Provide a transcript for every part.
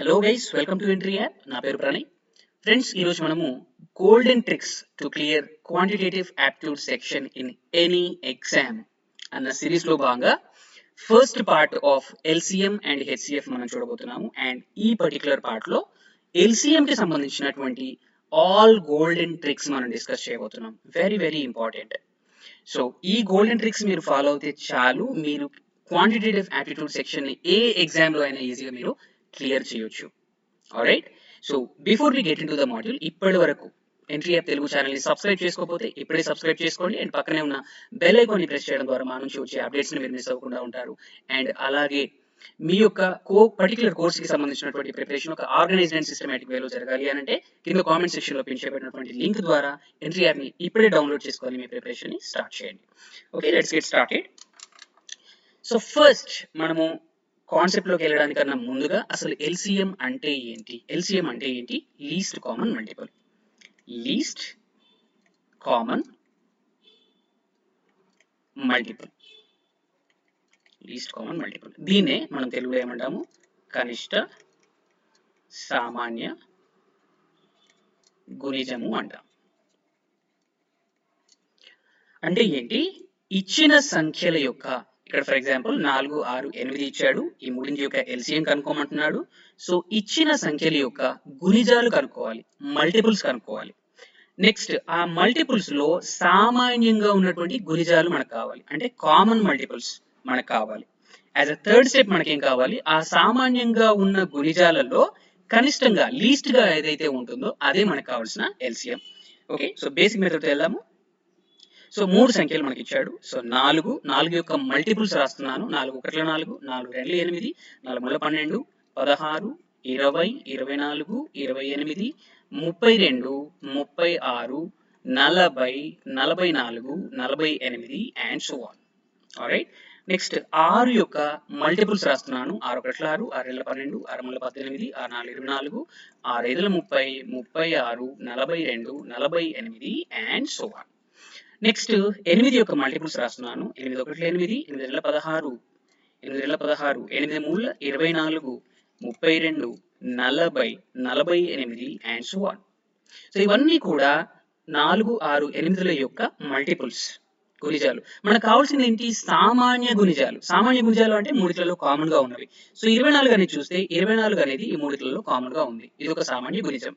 Hello guys, welcome to Entry App. నా పేరు Pranay. Friends, ఈరోజు మనము golden tricks to clear quantitative aptitude section in any exam అన్న series లో భాగంగా first part of LCM and HCF మనం చూడబోతున్నాము. అండ్ ఈ పర్టికులర్ పార్ట్ లో ఎల్సిఎం కి సంబంధించినటువంటి ఆల్ గోల్డెన్ ట్రిక్స్ మనం డిస్కస్ చేయబోతున్నాం. Very very important. సో ఈ గోల్డెన్ ట్రిక్స్ మీరు ఫాలో అయితే చాలు, మీరు క్వాంటిటేటివ్ యాప్టిట్యూడ్ సెక్షన్ ని ఏ ఎగ్జామ్ లో అయినా ఈజీగా మీరు క్లియర్ చేయొచ్చు. Alright, so before we get into the module, ఇప్పటి వరకు ఎంట్రీ యాప్ తెలుగు ఛానల్ ని సబ్స్క్రైబ్ చేసుకోకపోతే ఇప్పుడే సబ్స్క్రైబ్ చేసుకోండి. అండ్ పక్కనే ఉన్న బెల్ ఐకాన్ ని ప్రెస్ చేయడం ద్వారా మా నుంచి వచ్చే అప్డేట్స్ ని మీరు మిస్ అవ్వకుండా ఉంటారు. అండ్ అలాగే మీ యొక్క పర్టికులర్ కోర్స్ కి సంబంధించినటువంటి ప్రిపరేషన్ ఒక ఆర్గనైజ్డ్ అండ్ సిస్టమేటిక్ వేలో జరగాలి అని అంటే కింద కామెంట్ సెక్షన్ లో పిన్ చేయబడినటువంటి లింక్ ద్వారా ఎంట్రీ యాప్ ని ఇప్పుడే డౌన్లోడ్ చేసుకొని మీ ప్రిపరేషన్ ని స్టార్ట్ చేయండి. Okay, let's get started. So first మనము కాన్సెప్ట్ లోకి వెళ్ళడానికన్నా ముందుగా అసలు ఎల్సిఎం అంటే ఏంటి? ఎల్సిఎం అంటే ఏంటి? Least common multiple. Least common multiple. Least common multiple. దీన్నే మనం తెలుగులో ఏమంటాము? కనిష్ట సామాన్య గుణిజము అంటాం. అంటే ఏంటి? ఇచ్చిన సంఖ్యల యొక్క, ఇక్కడ ఫర్ ఎగ్జాంపుల్ 4, 6, 8 ఇచ్చాడు. ఈ మూడింటి యొక్క ఎల్సిఎం కనుక్కోమంటున్నాడు. సో ఇచ్చిన సంఖ్యల యొక్క గుణిజాలు కనుక్కోవాలి, మల్టిపుల్స్ కనుక్కోవాలి. నెక్స్ట్ ఆ మల్టిపుల్స్ లో సామాన్యంగా ఉన్నటువంటి గుణిజాలు మనకు కావాలి, అంటే కామన్ మల్టిపుల్స్ మనకు కావాలి. యాజ్ అ థర్డ్ స్టెప్ మనకేం కావాలి? ఆ సామాన్యంగా ఉన్న గుణిజాలలో కనిష్టంగా, లీస్ట్ గా ఏదైతే ఉంటుందో అదే మనకు కావాల్సిన LCM. Okay, so basic method వెళ్దాము. సో 3 సంఖ్యలు మనకి ఇచ్చాడు. సో 4 యొక్క మల్టిపుల్స్ రాస్తున్నాను. 4 1 4, 4 2 8, 4 3 12, 16, 20, 24, 28, 32, 36, 40, 44, 48 and so on. Alright, next 6 యొక్క మల్టిపుల్స్ రాస్తున్నాను. 6 1 6, 6 2 12, 6 3 18, 6 4 24, 6 5 30, 36, 42, 48 అండ్ సో ఆన్. నెక్స్ట్ 8 యొక్క మల్టిపుల్స్ రాస్తున్నాను. 8 1 8, 8 2 16, 8 2 16, 8 3 24, 32, 40, 48 అండ్ సో ఆన్. సో ఇవన్నీ కూడా 4, 6, 8 యొక్క మల్టిపుల్స్, గుణిజాలు. మనకు కావాల్సింది ఏంటి? సామాన్య గుణిజాలు. సామాన్య గుణిజాలు అంటే మూడిట్లలో కామన్ గా ఉన్నవి. సో 24 అనేది చూస్తే 24 అనేది ఈ మూడిట్లలో కామన్ గా ఉంది, ఇది ఒక సామాన్య గుణిజం.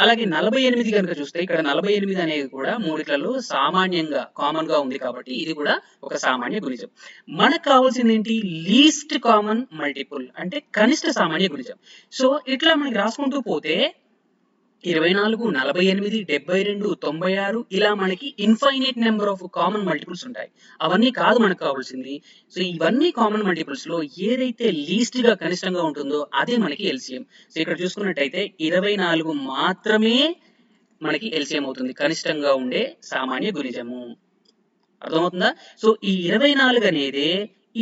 అలాగే 48 కనుక చూస్తే ఇక్కడ 48 అనేది కూడా మూడిట్లలో సామాన్యంగా కామన్ గా ఉంది కాబట్టి ఇది కూడా ఒక సామాన్య గుణిజం. మనకు కావాల్సింది ఏంటి? లీస్ట్ కామన్ మల్టిపుల్, అంటే కనిష్ట సామాన్య గుణిజం. సో ఇట్లా మనకి రాసుకుంటూ పోతే 24, 48, 72, 96 ఇలా మనకి infinite number of common multiples ఉంటాయి. అవన్నీ కాదు మనకు కావాల్సింది. సో ఇవన్నీ కామన్ మల్టిపుల్స్ లో ఏదైతే లీస్ట్ గా కనిష్టంగా ఉంటుందో అదే మనకి ఎల్సిఎం. సో ఇక్కడ చూసుకున్నట్టయితే 24 మాత్రమే మనకి ఎల్సిఎం అవుతుంది, కనిష్టంగా ఉండే సామాన్య గుణిజము. అర్థమవుతుందా? సో ఈ 24 అనేది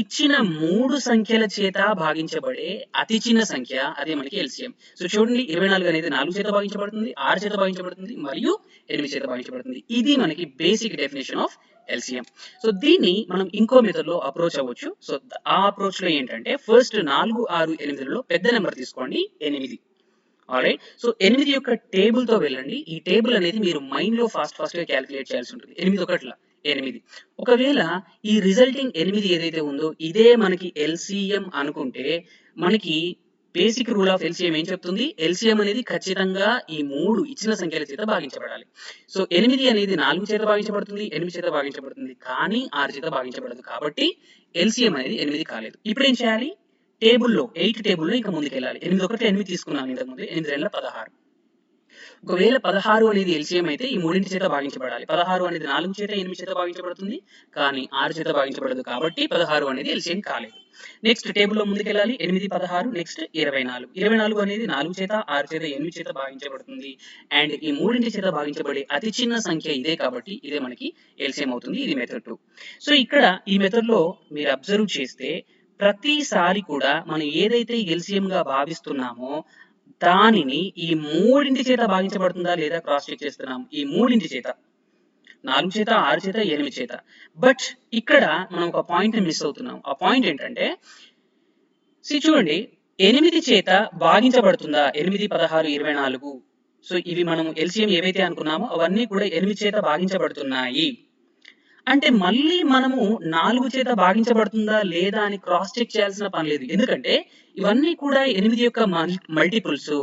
ఇచ్చిన 3 సంఖ్యల చేత భాగించబడే అతి చిన్న సంఖ్య, అదే మనకి ఎల్సిఎం. సో చూడండి, 24 అనేది 4 చేత భాగించబడుతుంది, 6 చేత భాగించబడుతుంది మరియు 8 చేత భాగించబడుతుంది. ఇది మనకి basic definition of LCM. So దీన్ని మనం ఇంకో మెథడ్ లో అప్రోచ్ అవ్వచ్చు. సో ఆ అప్రోచ్ లో ఏంటంటే ఫస్ట్ 4, 6, 8లో పెద్ద నెంబర్ తీసుకోండి, 8. ఆల్రైట్, సో 8 యొక్క టేబుల్ తో వెళ్ళండి. ఈ టేబుల్ అనేది మీరు మైండ్ లో ఫాస్ట్ గా క్యాలిక్యులేట్ చేయాల్సి ఉంటుంది. 8 1 8. ఒకవేళ ఈ రిజల్టింగ్ 8 ఏదైతే ఉందో ఇదే మనకి ఎల్సిఎం అనుకుంటే మనకి బేసిక్ రూల్ ఆఫ్ ఎల్సిఎం ఏం చెప్తుంది? ఎల్సిఎం అనేది ఖచ్చితంగా ఈ 3 ఇచ్చిన సంఖ్యల చేత భాగించబడాలి. సో 8 అనేది 4 చేత భాగించబడుతుంది, 8 చేత భాగించబడుతుంది, కానీ 6 చేత భాగించబడదు. కాబట్టి ఎల్సిఎం అనేది 8 కాలేదు. ఇప్పుడు ఏం చేయాలి? టేబుల్లో 8 టేబుల్లో ఇంకా ముందుకు వెళ్ళాలి. 8 1 8 తీసుకున్నాను ఇంతకుముందు, 8 2 16. ఒకవేళ 16 అనేది ఎల్సిఎం అయితే ఈ మూడింటి చేత భాగించబడాలి. 16 అనేది 4 చేత 8 చేత భాగించబడుతుంది, కానీ 6 చేత భాగించబడదు. కాబట్టి 16 అనేది ఎల్సిఎం కాలేదు. నెక్స్ట్ టేబుల్లో ముందుకెళ్ళాలి. 8 16, నెక్స్ట్ 24. 24 అనేది 4 చేత 6 చేత 8 చేత భాగించబడుతుంది. అండ్ ఈ మూడింటి చేత భాగించబడే అతి చిన్న సంఖ్య ఇదే కాబట్టి ఇదే మనకి ఎల్సిఎం అవుతుంది. ఇది మెథడ్ 2. సో ఇక్కడ ఈ మెథడ్ లో మీరు అబ్జర్వ్ చేస్తే ప్రతిసారి కూడా మనం ఏదైతే ఎల్సిఎం గా భావిస్తున్నామో దానిని ఈ మూడింటి చేత భాగించబడుతుందా లేదా క్రాస్ చెక్ చేస్తున్నాం. ఈ మూడింటి చేత, 4 చేత, 6 చేత, 8 చేత. బట్ ఇక్కడ మనం ఒక పాయింట్ ని మిస్ అవుతున్నాం. ఆ పాయింట్ ఏంటంటే చూడండి, 8 చేత భాగించబడుతుందా? 8, 16, 24. సో ఇవి మనం ఎల్సిఎం ఏవైతే అనుకున్నామో అవన్నీ కూడా 8 చేత భాగించబడుతున్నాయి. అంటే మళ్ళీ మనము 4 చేత భాగించబడుతుందా లేదా అని క్రాస్ చెక్ చేయాల్సిన పని లేదు. ఎందుకంటే ఇవన్నీ కూడా 8 యొక్క మల్టిపుల్స్.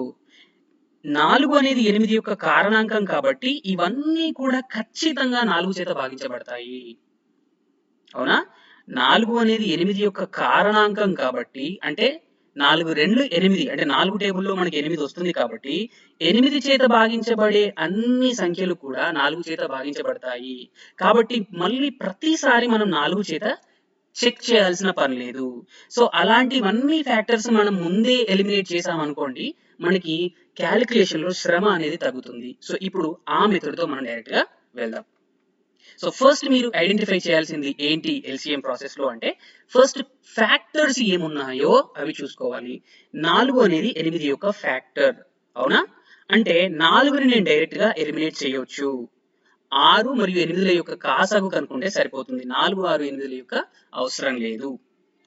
4 అనేది 8 యొక్క కారణాంకం కాబట్టి ఇవన్నీ కూడా ఖచ్చితంగా 4 చేత భాగించబడతాయి. అవునా? 4 అనేది 8 యొక్క కారణాంకం కాబట్టి అంటే 4 2 8 అంటే 4 టేబుల్లో మనకి 8 వస్తుంది కాబట్టి 8 చేత భాగించబడే అన్ని సంఖ్యలు కూడా 4 చేత భాగించబడతాయి. కాబట్టి మళ్ళీ ప్రతిసారి మనం 4 చేత చెక్ చేయాల్సిన పని లేదు. సో అలాంటివన్నీ ఫ్యాక్టర్స్ మనం ముందే ఎలిమినేట్ చేసామనుకోండి మనకి క్యాలిక్యులేషన్ లో శ్రమ అనేది తగ్గుతుంది. సో ఇప్పుడు ఆ మెథడ్ తో మనం డైరెక్ట్ గా వెళ్దాం. సో ఫస్ట్ మీరు ఐడెంటిఫై చేయాల్సింది ఏంటి ఎల్సిఎం ప్రాసెస్ లో అంటే ఫస్ట్ ఫ్యాక్టర్స్ ఏమున్నాయో అవి చూసుకోవాలి. 4 అనేది 8 యొక్క ఫ్యాక్టర్. అవునా? అంటే 4ని నేను డైరెక్ట్ గా ఎలిమినేట్ చేయొచ్చు. 6 మరియు 8ల యొక్క కాసాగు కనుక్కుంటే సరిపోతుంది. 4, 6, 8ల యొక్క అవసరం లేదు.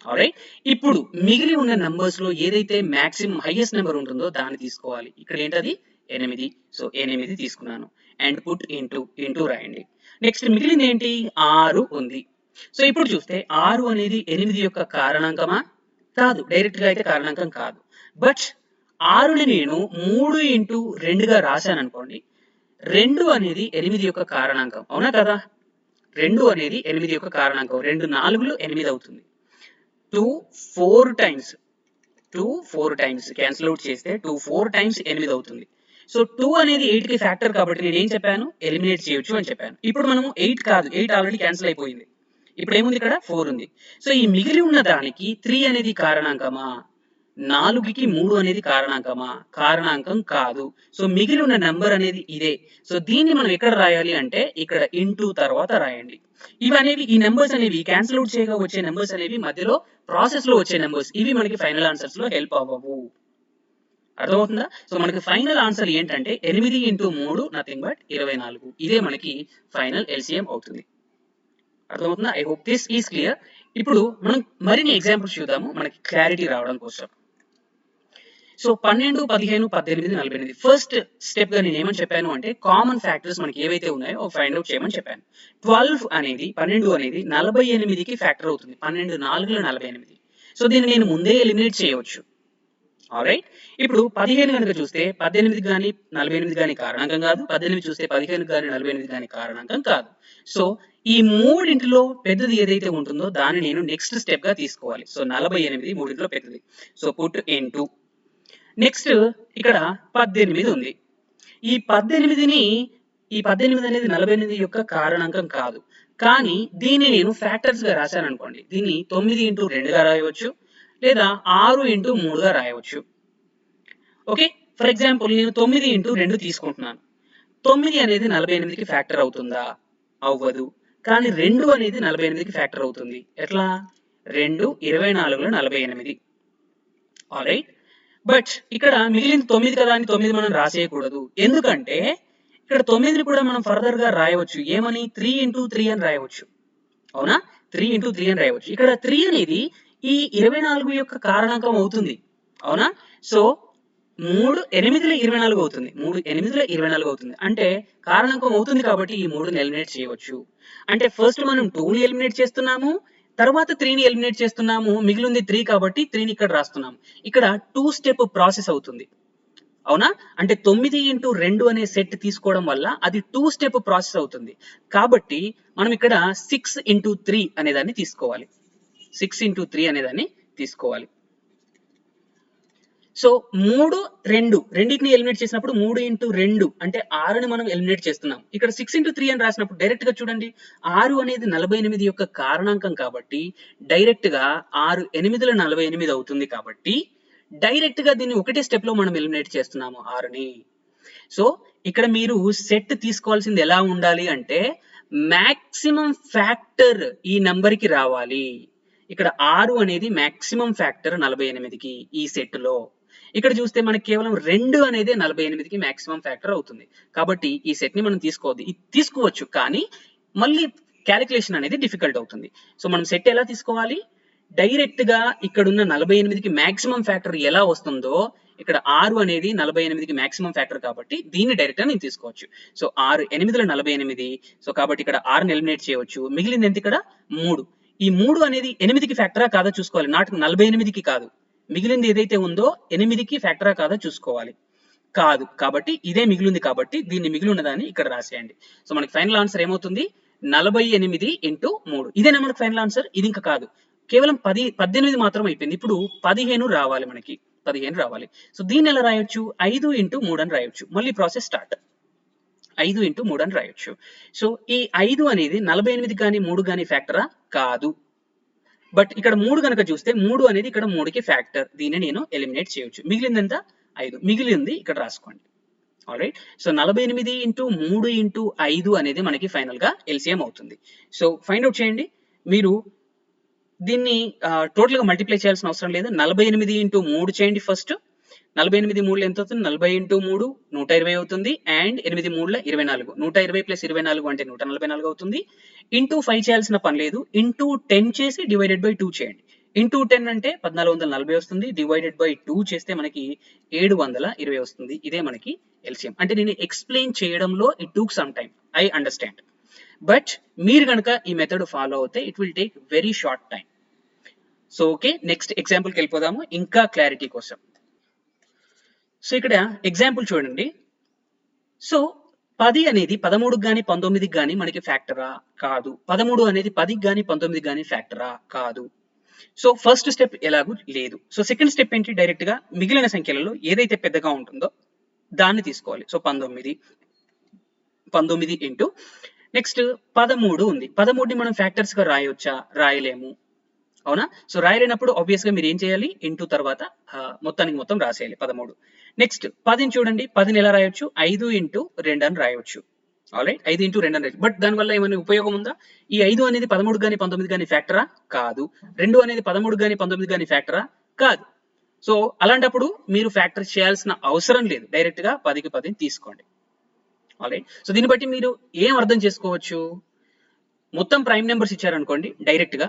ఆల్రైట్, ఇప్పుడు మిగిలి ఉన్న నంబర్స్ లో ఏదైతే మాక్సిమం హైయెస్ట్ నెంబర్ ఉంటుందో దాన్ని తీసుకోవాలి. ఇక్కడ ఏంటది 8. సో 8 తీసుకున్నాను అండ్ పుట్ ఇంటూ రాయండి. నెక్స్ట్ మిగిలింది ఏంటి? 6 ఉంది. సో ఇప్పుడు చూస్తే 6 అనేది 8 యొక్క కారణాంకమా? కాదు, డైరెక్ట్ గా అయితే కారణాంకం కాదు. బట్ 6ని నేను 3 ఇంటూ 2గా రాశాను అనుకోండి. 2 అనేది 8 యొక్క కారణాంకం. అవునా కదా? 2 అనేది 8 యొక్క కారణాంకం. 2 4లు 8 అవుతుంది. 2 4 టైమ్స్ క్యాన్సిల్ అవుట్ చేస్తే 2 4 టైమ్స్ 8 అవుతుంది. సో 2 అనేది 8 కి ఫ్యాక్టర్ కాబట్టి నేను ఏం చెప్పాను? ఎలిమినేట్ చేయొచ్చు అని చెప్పాను. ఇప్పుడు మనము 8 కాదు, 8 ఆల్రెడీ క్యాన్సిల్ అయిపోయింది. ఇప్పుడు ఏముంది? ఇక్కడ 4 ఉంది. సో ఈ మిగిలి ఉన్న దానికి 3 అనేది కారణాంకమా? 4కి 3 అనేది కారణాంకమా? కారణాంకం కాదు. సో మిగిలి ఉన్న నెంబర్ అనేది ఇదే. సో దీన్ని మనం ఎక్కడ రాయాలి అంటే ఇక్కడ ఇంటూ తర్వాత రాయండి. ఇవనేవి ఈ నెంబర్స్ అనేవి క్యాన్సిల్ అవుట్ చేయగా వచ్చే నెంబర్స్ అనేవి మధ్యలో ప్రాసెస్ లో వచ్చే నెంబర్స్. ఇవి మనకి ఫైనల్ ఆన్సర్స్ లో హెల్ప్ అవ్వవు. అర్థమవుతుందా? సో మనకి ఫైనల్ ఆన్సర్ ఏంటంటే 8 ఇంటూ 3 నథింగ్ బట్ 24. ఇదే మనకి ఫైనల్ ఎల్సిఎం అవుతుంది. అర్థమవుతుందా? I hope this is clear. ఇప్పుడు మనం మరిన్ని ఎగ్జాంపుల్స్ చూద్దాము మనకి క్లారిటీ రావడం కోసం. సో 12, 15, 18, 48. ఫస్ట్ స్టెప్ గా నేను ఏమని చెప్పాను అంటే కామన్ ఫ్యాక్టర్స్ మనకి ఏవైతే ఉన్నాయో ఫైండ్ అవుట్ చేయమని చెప్పాను. 12 అనేది 48కి ఫ్యాక్టర్ అవుతుంది. 12 4లు 48. సో దీన్ని నేను ముందే ఎలిమినేట్ చేయవచ్చు. ఆల్రైట్, ఇప్పుడు 15 కనుక చూస్తే 18 కానీ 48 కానీ కారణాంకం కాదు. 18 చూస్తే 15 కానీ 48 కానీ కారణాంకం కాదు. సో ఈ మూడింటిలో పెద్దది ఏదైతే ఉంటుందో దాన్ని నేను నెక్స్ట్ స్టెప్ గా తీసుకోవాలి. సో 48 మూడింటిలో పెద్దది. సో పుట్ ఇంటూ నెక్స్ట్ ఇక్కడ 18 ఉంది. ఈ 18 అనేది 48 యొక్క కారణాంకం కాదు. కానీ దీన్ని నేను ఫ్యాక్టర్స్ గా రాశాను అనుకోండి. దీన్ని 9 ఇంటూ 2గా రాయవచ్చు లేదా 6 ఇంటూ 3గా రాయవచ్చు. ఓకే, ఫర్ ఎగ్జాంపుల్ నేను 9 ఇంటూ 2 తీసుకుంటున్నాను. 9 అనేది 48కి ఫ్యాక్టర్ అవుతుందా? అవ్వదు. కానీ 2 అనేది 48కి ఫ్యాక్టర్ అవుతుంది. ఎట్లా? 2 24లో 48. ఆల్రైట్, బట్ ఇక్కడ మిగిలిన 9 కదా అని 9 మనం రాసేయకూడదు. ఎందుకంటే ఇక్కడ 9ని కూడా మనం ఫర్దర్ గా రాయవచ్చు. ఏమని? 3 ఇంటూ 3 అని రాయవచ్చు. అవునా? 3 ఇంటూ 3 అని రాయవచ్చు. ఇక్కడ 3 అనేది ఈ 24 యొక్క కారణాంకం అవుతుంది. అవునా? సో 3 8లో 24 అవుతుంది. 3 8లో 24 అవుతుంది. అంటే కారణాంకం అవుతుంది కాబట్టి ఈ 3ని ఎలిమినేట్ చేయవచ్చు. అంటే ఫస్ట్ మనం 2ని ఎలిమినేట్ చేస్తున్నాము, తర్వాత 3ని ఎలిమినేట్ చేస్తున్నాము. మిగిలింది 3 కాబట్టి 3ని ఇక్కడ రాస్తున్నాము. ఇక్కడ 2 స్టెప్ ప్రాసెస్ అవుతుంది. అవునా? అంటే 9 ఇంటూ 2 అనే సెట్ తీసుకోవడం వల్ల అది 2 స్టెప్ ప్రాసెస్ అవుతుంది. కాబట్టి మనం ఇక్కడ 6 ఇంటూ 3 అనేదాన్ని తీసుకోవాలి. 6 ఇంటూ 3 అనేదాన్ని తీసుకోవాలి. సో 3 2 రెండింటిని ఎలిమినేట్ చేసినప్పుడు 3 ఇంటూ 2 అంటే 6ని మనం ఎలిమినేట్ చేస్తున్నాం. ఇక్కడ 6 ఇంటూ 3 అని రాసినప్పుడు డైరెక్ట్ గా చూడండి, 6 అనేది 48 యొక్క కారణాంకం కాబట్టి డైరెక్ట్ గా 6 8లో 48 అవుతుంది. కాబట్టి డైరెక్ట్ గా దీన్ని ఒకటే స్టెప్ లో మనం ఎలిమినేట్ చేస్తున్నాము 6ని. సో ఇక్కడ మీరు సెట్ తీసుకోవాల్సింది ఎలా ఉండాలి అంటే మాక్సిమం ఫ్యాక్టర్ ఈ నెంబర్ కి రావాలి. ఇక్కడ 6 అనేది మాక్సిమం ఫ్యాక్టర్ 48కి ఈ సెట్ లో. ఇక్కడ చూస్తే మనకి కేవలం 2 అనేది 48కి మాక్సిమం ఫ్యాక్టర్ అవుతుంది. కాబట్టి ఈ సెట్ ని మనం తీసుకోవచ్చు కానీ మళ్ళీ క్యాలిక్యులేషన్ అనేది డిఫికల్ట్ అవుతుంది. సో మనం సెట్ ఎలా తీసుకోవాలి? డైరెక్ట్ గా ఇక్కడున్న 48కి మాక్సిమం ఫ్యాక్టర్ ఎలా వస్తుందో ఇక్కడ 6 అనేది 48కి మాక్సిమం ఫ్యాక్టర్ కాబట్టి దీన్ని డైరెక్ట్ గా నేను తీసుకోవచ్చు. సో 6 8ల 48. సో కాబట్టి ఇక్కడ 6ని ఎలిమినేట్ చేయవచ్చు. మిగిలింది ఎంత ఇక్కడ 3. ఈ 3 అనేది 8కి ఫ్యాక్టరా కాదా చూసుకోవాలి. నాట్ 48కి కాదు. మిగిలింది ఏదైతే ఉందో 8కి ఫ్యాక్టరా కాదా చూసుకోవాలి. కాదు కాబట్టి ఇదే మిగిలింది కాబట్టి దీన్ని మిగిలి ఉన్నదాన్ని ఇక్కడ రాసేయండి. సో మనకి ఫైనల్ ఆన్సర్ ఏమవుతుంది 48 ఇంటూ 3. ఇదేనా మనకి ఫైనల్ ఆన్సర్. ఇది ఇంకా కాదు, కేవలం 18 మాత్రం అయిపోయింది. ఇప్పుడు 15 రావాలి, మనకి 15 రావాలి. సో దీన్ని ఎలా రాయొచ్చు 5 ఇంటూ 3 అని రాయొచ్చు. మళ్ళీ ప్రాసెస్ స్టార్ట్. 5 ఇంటూ 3 అని రాయొచ్చు. సో ఈ 5 అనేది 48 కానీ 3 కానీ ఫ్యాక్టరా కాదు. బట్ ఇక్కడ 3 కనుక చూస్తే 3 అనేది ఇక్కడ 3కి ఫ్యాక్టర్. దీన్ని నేను ఎలిమినేట్ చేయొచ్చు. మిగిలింది ఎంత 5. మిగిలింది ఇక్కడ రాసుకోండి. ఆల్రైట్. సో 48 ఇంటూ 3 ఇంటూ 5 అనేది మనకి ఫైనల్ గా ఎల్సిఎం అవుతుంది. సో ఫైండ్ అవుట్ చేయండి. మీరు దీన్ని టోటల్ గా మల్టిప్లై చేయాల్సిన అవసరం లేదు. 48 ఇంటూ 3 చేయండి ఫస్ట్. 48 3 ఎంత అవుతుంది 40 ఇంటూ 3 120 అవుతుంది. అండ్ 8 3 24. 120 ప్లస్ 24 అంటే 144 అవుతుంది. ఇంటూ 5 చేయాల్సిన పని లేదు. ఇంటూ 10 చేసి డివైడెడ్ బై 2 చేయండి. ఇంటూ 10 అంటే 1440 వస్తుంది. డివైడెడ్ బై 2 చేస్తే మనకి 720 వస్తుంది. ఇదే మనకి ఎల్సిఎం. అంటే నేను ఎక్స్ప్లెయిన్ చేయడంలో it took some time, I understand. But మీరు కనుక ఈ మెథడ్ ఫాలో అవుతే it will take very short time. So okay, next ఎగ్జాంపుల్కి వెళ్ళిపోదాము ఇంకా క్లారిటీ కోసం. సో ఇక్కడ ఎగ్జాంపుల్ చూడండి. సో 10 అనేది 13కి కానీ 19కి కానీ మనకి ఫ్యాక్టరా కాదు. 13 అనేది 10కి కానీ 19కి కానీ ఫ్యాక్టరా కాదు. సో ఫస్ట్ స్టెప్ ఎలాగూ లేదు. సో సెకండ్ స్టెప్ ఏంటి, డైరెక్ట్ గా మిగిలిన సంఖ్యలలో ఏదైతే పెద్దగా ఉంటుందో దాన్ని తీసుకోవాలి. సో 19 ఇంటూ నెక్స్ట్ 13 ఉంది. 13ని మనం ఫ్యాక్టర్స్ గా రాయొచ్చా, రాయలేము, అవునా. సో రాయలేనప్పుడు ఆబ్వియస్ గా మీరు ఏం చేయాలి, ఇంటూ తర్వాత మొత్తానికి మొత్తం రాసేయాలి 13. నెక్స్ట్ 10ని చూడండి. 10ని ఎలా రాయొచ్చు 5 ఇంటూ 2 అని రాయొచ్చు. ఆల్రైట్, 5 ఇంటూ 2 అని రాయొచ్చు. బట్ దానివల్ల ఏమైనా ఉపయోగం ఉందా. ఈ 5 అనేది 13 కానీ 19 కానీ ఫ్యాక్టరా కాదు. 2 అనేది 13 కానీ 19 కానీ ఫ్యాక్టరా కాదు. సో అలాంటప్పుడు మీరు ఫ్యాక్టర్ చేయాల్సిన అవసరం లేదు. డైరెక్ట్ గా 10కి 10ని తీసుకోండి. ఆల్రైట్. సో దీన్ని బట్టి మీరు ఏం అర్థం చేసుకోవచ్చు, మొత్తం ప్రైమ్ నెంబర్స్ ఇచ్చారనుకోండి, డైరెక్ట్ గా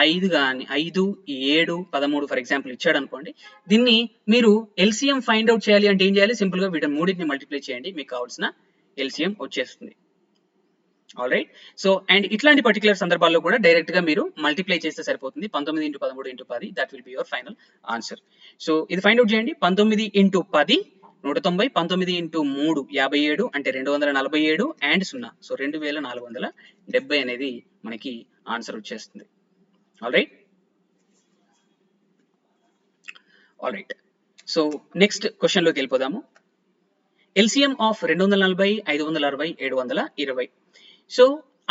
5 కానీ 5 7 13 ఫర్ ఎగ్జాంపుల్ ఇచ్చాడు అనుకోండి. దీన్ని మీరు ఎల్సిఎం ఫైండ్ అవుట్ చేయాలి అంటే ఏం చేయాలి, సింపుల్ గా వీటిని మూడింటిని మల్టిప్లై చేయండి, మీకు కావాల్సిన ఎల్సిఎం వచ్చేస్తుంది. ఆల్రైట్. సో అండ్ ఇట్లాంటి పర్టికులర్ సందర్భాల్లో కూడా డైరెక్ట్ గా మీరు మల్టిప్లై చేస్తే సరిపోతుంది. 19 into 13 into 10 that will be your final answer. So ఇది ఫైండ్ అవుట్ చేయండి. 19 ఇంటూ 10 190, 19 ఇంటూ 3 57 అంటే 247 అండ్ 0. సో 2470 అనేది మనకి ఆన్సర్ వచ్చేస్తుంది. Alright. Alright. So next question లోకి వెళ్ళిపోదాము. LCM of 240, 560, 720. సో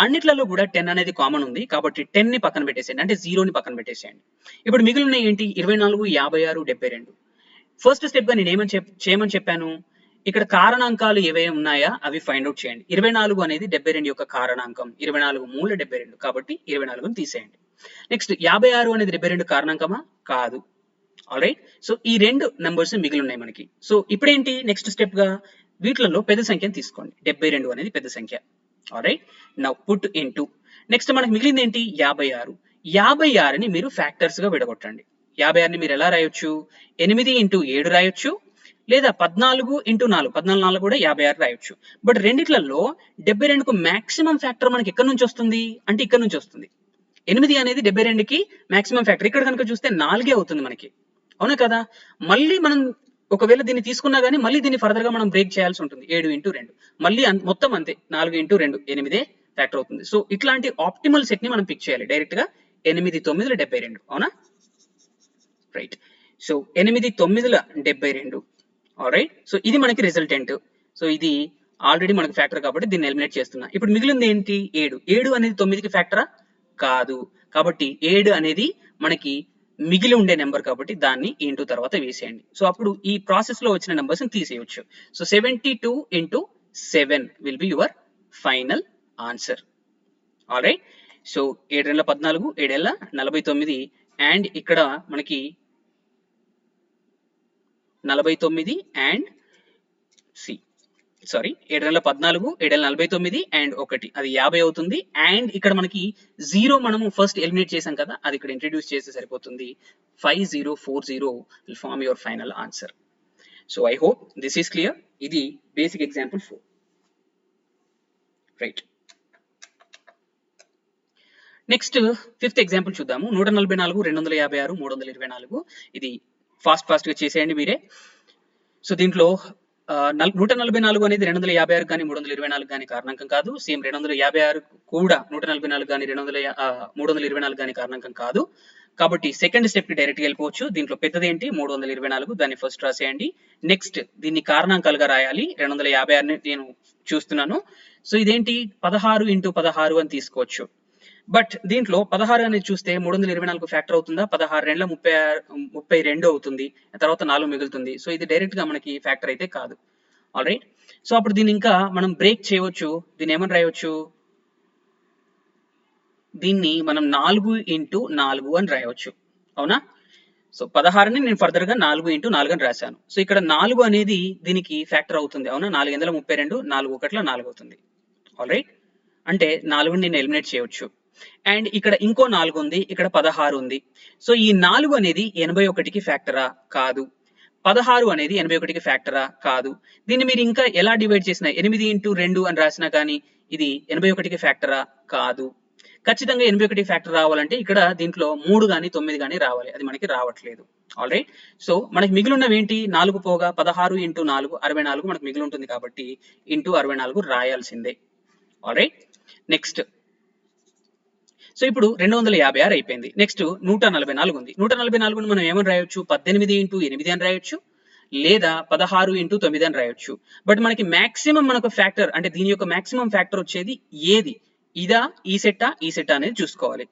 అన్నిట్లలో కూడా 10 అనేది కామన్ ఉంది కాబట్టి 10 ని పక్కన పెట్టేసేయండి, అంటే 0ని పక్కన పెట్టేసేయండి. ఇప్పుడు మిగిలిన ఏంటి 24, 56, 72. ఫస్ట్ స్టెప్ గా నేను ఏమని చేయమని చెప్పాను, ఇక్కడ కారణాంకాలు ఏవైనా ఉన్నాయా అవి ఫైండ్ అవుట్ చేయండి. 24 అనేది 72 యొక్క కారణాంకం. 24 మూల 72 కాబట్టి 24ని తీసేయండి. నెక్స్ట్ 56 అనేది 72 కారణాంకమా కాదు. ఆల్రైట్. సో ఈ రెండు నెంబర్స్ మిగిలి ఉన్నాయి మనకి. సో ఇప్పుడేంటి నెక్స్ట్ స్టెప్ గా వీటిలలో పెద్ద సంఖ్యను తీసుకోండి. 72 అనేది పెద్ద సంఖ్య. Alright. Now put into next మనకి మిగిలింది ఏంటి 56. 56ని మీరు ఫ్యాక్టర్స్ గా విడగొట్టండి. 56ని మీరు ఎలా రాయొచ్చు 8 ఇంటూ 7 రాయొచ్చు, లేదా 14 ఇంటూ 4 14 కూడా 56 రాయొచ్చు. బట్ రెండిట్లలో 72కు మాక్సిమం ఫ్యాక్టర్ మనకి ఎక్కడి నుంచి వస్తుంది అంటే ఇక్కడ నుంచి వస్తుంది. 8 అనేది 72కి మాక్సిమం ఫ్యాక్టర్. ఇక్కడ కనుక చూస్తే 4 అవుతుంది మనకి, అవునా కదా. మళ్ళీ మనం ఒకవేళ దీన్ని తీసుకున్నా కానీ మళ్ళీ దీన్ని ఫర్దర్ గా మనం బ్రేక్ చేయాల్సి ఉంటుంది. 7 ఇంటూ 2 మళ్ళీ మొత్తం అంతే 4 ఇంటూ 2 8 ఫ్యాక్టర్ అవుతుంది. సో ఇట్లాంటి ఆప్టిమల్ సెట్ ని మనం పిక్ చేయాలి డైరెక్ట్ గా 8 9 72, అవునా. రైట్. సో 8 9 72. ఆల్రైట్. సో ఇది మనకి రిజల్టెంట్. సో ఇది ఆల్రెడీ మనకి ఫ్యాక్టర్ కాబట్టి దీన్ని ఎలిమినేట్ చేస్తున్నా. ఇప్పుడు మిగిలింది ఏంటి 7. 7 అనేది 9కి ఫ్యాక్టరా కాదు. కాబట్టి 7 అనేది మనకి మిగిలి ఉండే నెంబర్ కాబట్టి దాన్ని ఇంటూ తర్వాత వేసేయండి. సో అప్పుడు ఈ ప్రాసెస్ లో వచ్చిన నెంబర్స్ ని తీసేయచ్చు. So 72 into 7 will be your final answer. Alright. So 7 14 7 49 and ఇక్కడ మనకి 49 అండ్ సి సారీ 7 14 7 49 అండ్ 1 అది 50 అవుతుంది. అండ్ ఇక్కడ మనకి 0 మనము ఫస్ట్ ఎలిమినేట్ చేసాం కదా, అది ఇక్కడ ఇంట్రడ్యూస్ చేస్తే సరిపోతుంది. 5040 will form your final answer. So I hope this is clear. ఇది basic example 4. Right. Next 5th example చూద్దాము. 144 256 324. ఇది ఫాస్ట్ గా చేసేయండి మీరే. సో దీంట్లో 144 అనేది 256 కానీ 324 కానీ కారణాంకం కాదు. సేమ్ 256 కూడా 144 కానీ 324 కానీ కారణాంకం కాదు. కాబట్టి సెకండ్ స్టెప్ కి డైరెక్ట్ గా వెళ్ళిపోవచ్చు. దీంట్లో పెద్దది ఏంటి 324, దాన్ని ఫస్ట్ రాసేయండి. నెక్స్ట్ దీన్ని కారణాంకాలుగా రాయాలి. 256 నేను చూస్తున్నాను. సో ఇదేంటి 16 × 16 అని తీసుకోవచ్చు. బట్ దీంట్లో 16 అనేది చూస్తే 324 ఫ్యాక్టర్ అవుతుందా? 16 2 32 అవుతుంది. తర్వాత 4 మిగులుతుంది. సో ఇది డైరెక్ట్ గా మనకి ఫ్యాక్టర్ అయితే కాదు. All right. సో అప్పుడు దీన్ని ఇంకా మనం బ్రేక్ చేయవచ్చు. దీన్ని ఏమని రాయవచ్చు? దీన్ని మనం 4 × 4 అని రాయవచ్చు. అవునా? సో 16ని నేను ఫర్దర్ గా 4 × 4 అని రాశాను. సో ఇక్కడ 4 అనేది దీనికి ఫ్యాక్టర్ అవుతుంది. అవునా? 4 × 32 4 1 4 అవుతుంది. All right. అంటే 4ని నేను ఎలిమినేట్ చేయవచ్చు. అండ్ ఇక్కడ ఇంకో 4 ఉంది, ఇక్కడ 16 ఉంది. సో ఈ 4 అనేది 81కి ఫ్యాక్టరా? కాదు. 16 అనేది 81కి ఫ్యాక్టరా? కాదు. దీన్ని మీరు ఇంకా ఎలా డివైడ్ చేసినా 8 × 2 అని రాసినా కానీ ఇది 81కి ఫ్యాక్టరా? కాదు. ఖచ్చితంగా 81 ఫ్యాక్టర్ రావాలంటే ఇక్కడ దీంట్లో 3 కానీ 9 కానీ రావాలి. అది మనకి రావట్లేదు. All right. సో మనకి మిగిలి ఉన్నవి ఏంటి? 4 పోగా 16 × 4 64 మనకు మిగిలి ఉంటుంది కాబట్టి × 64 రాయాల్సిందే. All right. నెక్స్ట్ సో ఇప్పుడు 256 అయిపోయింది. నెక్స్ట్ 144 ఉంది. 144ని మనం ఏమని రాయొచ్చు? 18 × 8 అని రాయొచ్చు, లేదా 16 × 9 అని రాయొచ్చు. బట్ మనకి మాక్సిమం మనకు ఫ్యాక్టర్ అంటే దీని యొక్క మాక్సిమం ఫ్యాక్టర్ వచ్చేది ఏది? ఇదా, ఈ సెట్టా, ఈ సెట్టా అనేది చూసుకోవాలి.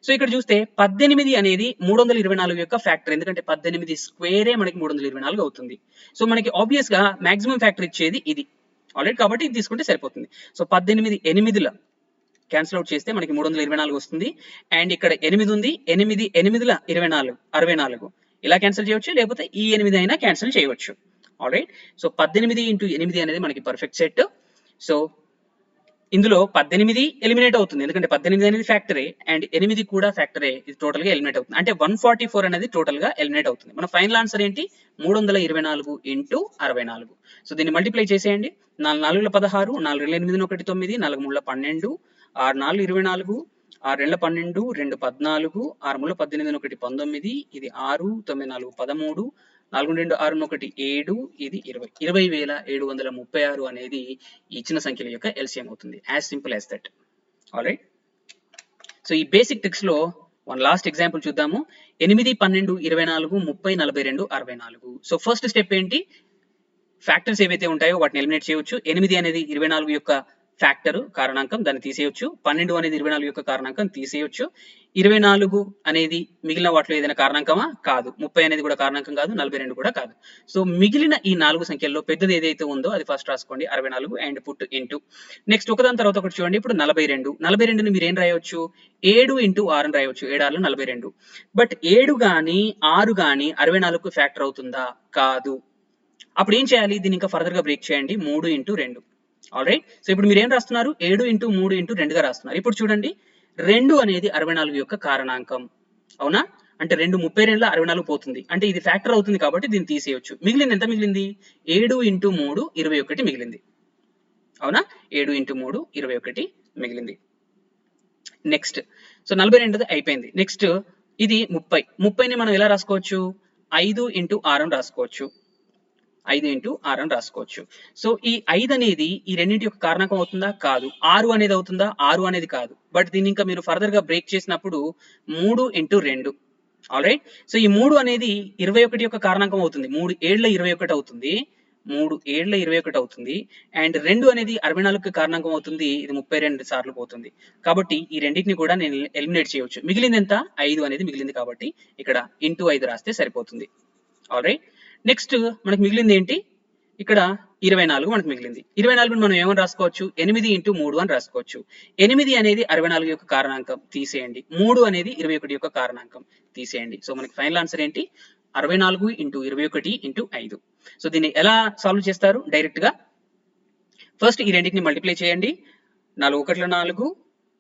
సో ఇక్కడ చూస్తే 18 అనేది 324 యొక్క ఫ్యాక్టర్. ఎందుకంటే 18 స్క్వేరే మనకి 324 అవుతుంది. సో మనకి ఆబ్వియస్ గా మాక్సిమం ఫ్యాక్టర్ ఇచ్చేది ఇది. ఆల్రెడీ కాబట్టి ఇది తీసుకుంటే సరిపోతుంది. సో 18 8ల క్యాన్సిల్ అవుట్ చేస్తే మనకి 324 వస్తుంది. అండ్ ఇక్కడ 8 ఉంది. 8 8ల 24 64 ఇలా క్యాన్సిల్ చేయవచ్చు, లేకపోతే ఈ 8 అయినా క్యాన్సిల్ చేయవచ్చు. All right. సో 18 × 8 అనేది మనకి పర్ఫెక్ట్ సెట్. సో ఇందులో 18 ఎలిమినేట్ అవుతుంది, ఎందుకంటే 18 అనేది ఫ్యాక్టరే అండ్ 8 కూడా ఫ్యాక్టరే. ఇది టోటల్ గా ఎలిమినేట్ అవుతుంది. అంటే 144 అనేది టోటల్ గా ఎలిమినేట్ అవుతుంది. మన ఫైనల్ ఆన్సర్ ఏంటి? 324 × 64. సో దీన్ని మల్టిప్లై చేసేయండి. 4 4 16, 4 2 8 1 9, 4 3 12, 6 4 24, 6 2 12, 2 14, 6 3 18 1 19, ఇది 6 9 4 13, 4 2 6 1 7, ఇది 20. 20,736 అనేది ఇచ్చిన సంఖ్యల యొక్క ఎల్సిఎం అవుతుంది. As simple as that. All right. So ఈ బేసిక్ ట్రిక్స్ లో వన్ లాస్ట్ ఎగ్జాంపుల్ చూద్దాము. 8 12 24 30 42 64. సో ఫస్ట్ స్టెప్ ఏంటి? ఫ్యాక్టర్స్ ఏవైతే ఉంటాయో వాటిని ఎలిమినేట్ చేయవచ్చు. 8 అనేది 24 యొక్క ఫ్యాక్టర్ కారణాంకం, దాన్ని తీసేయొచ్చు. 12 అనేది 24 యొక్క కారణాంకం, తీసేయొచ్చు. 24 అనేది మిగిలిన వాటిలో ఏదైనా కారణాంకమా? కాదు. 30 అనేది కూడా కారణాంకం కాదు. 42 కూడా కాదు. సో మిగిలిన ఈ 4 సంఖ్యల్లో పెద్దది ఏదైతే ఉందో అది ఫస్ట్ రాసుకోండి. 64 అండ్ పుట్ ఇంటూ. నెక్స్ట్ ఒకదాని తర్వాత ఒకటి చూడండి. ఇప్పుడు 42. 42ని మీరు ఏం రాయవచ్చు? 7 × 6 అని రాయవచ్చు. 7 6 42. బట్ 7 గానీ 6 గానీ 64కు ఫ్యాక్టర్ అవుతుందా? కాదు. అప్పుడు ఏం చేయాలి? దీన్ని ఇంకా ఫర్దర్ గా బ్రేక్ చేయండి. 3 × 2. All right. సో ఇప్పుడు మీరు ఏం రాస్తున్నారు? 7 × 3 × 2గా రాస్తున్నారు. ఇప్పుడు చూడండి, 2 అనేది 64 యొక్క కారణాంకం. అవునా? అంటే 2 32ల 64 పోతుంది. అంటే ఇది ఫ్యాక్టర్ అవుతుంది కాబట్టి దీన్ని తీసేయొచ్చు. మిగిలింది ఎంత మిగిలింది? 7 × 3 21 మిగిలింది. అవునా? 7 × 3 21 మిగిలింది. నెక్స్ట్ సో 42 అయిపోయింది. నెక్స్ట్ ఇది 30. 30ని మనం ఎలా రాసుకోవచ్చు? 5 × 6 అని రాసుకోవచ్చు. 5 × 6 అని రాసుకోవచ్చు. సో ఈ 5 అనేది ఈ రెండింటి యొక్క కారణాంకం అవుతుందా? కాదు. 6 అనేది అవుతుందా? 6 అనేది కాదు. బట్ దీన్ని ఇంకా మీరు ఫర్దర్ గా బ్రేక్ చేసినప్పుడు 3 × 2. All right. సో ఈ 3 అనేది 21 యొక్క కారణాంకం అవుతుంది. 3 7ల 21 అవుతుంది. 3 7ల 21 అవుతుంది. అండ్ 2 అనేది 64కి కారణాంకం అవుతుంది. ఇది 32 సార్లు పోతుంది. కాబట్టి ఈ రెండింటిని కూడా నేను ఎలిమినేట్ చేయవచ్చు. మిగిలింది ఎంత? 5 అనేది మిగిలింది కాబట్టి ఇక్కడ × 5 రాస్తే సరిపోతుంది. All right. నెక్స్ట్ మనకు మిగిలింది ఏంటి? ఇక్కడ 24 మనకు మిగిలింది. 24ని మనం ఏమని రాసుకోవచ్చు? 8 × 3 అని రాసుకోవచ్చు. 8 అనేది 64 యొక్క కారణాంకం, తీసేయండి. 3 అనేది 21 యొక్క కారణాంకం, తీసేయండి. సో మనకి ఫైనల్ ఆన్సర్ ఏంటి? 64 × 21 × 5. సో దీన్ని ఎలా సాల్వ్ చేస్తారు? డైరెక్ట్ గా ఫస్ట్ ఈ రెండింటిని మల్టిప్లై చేయండి. 4 1 4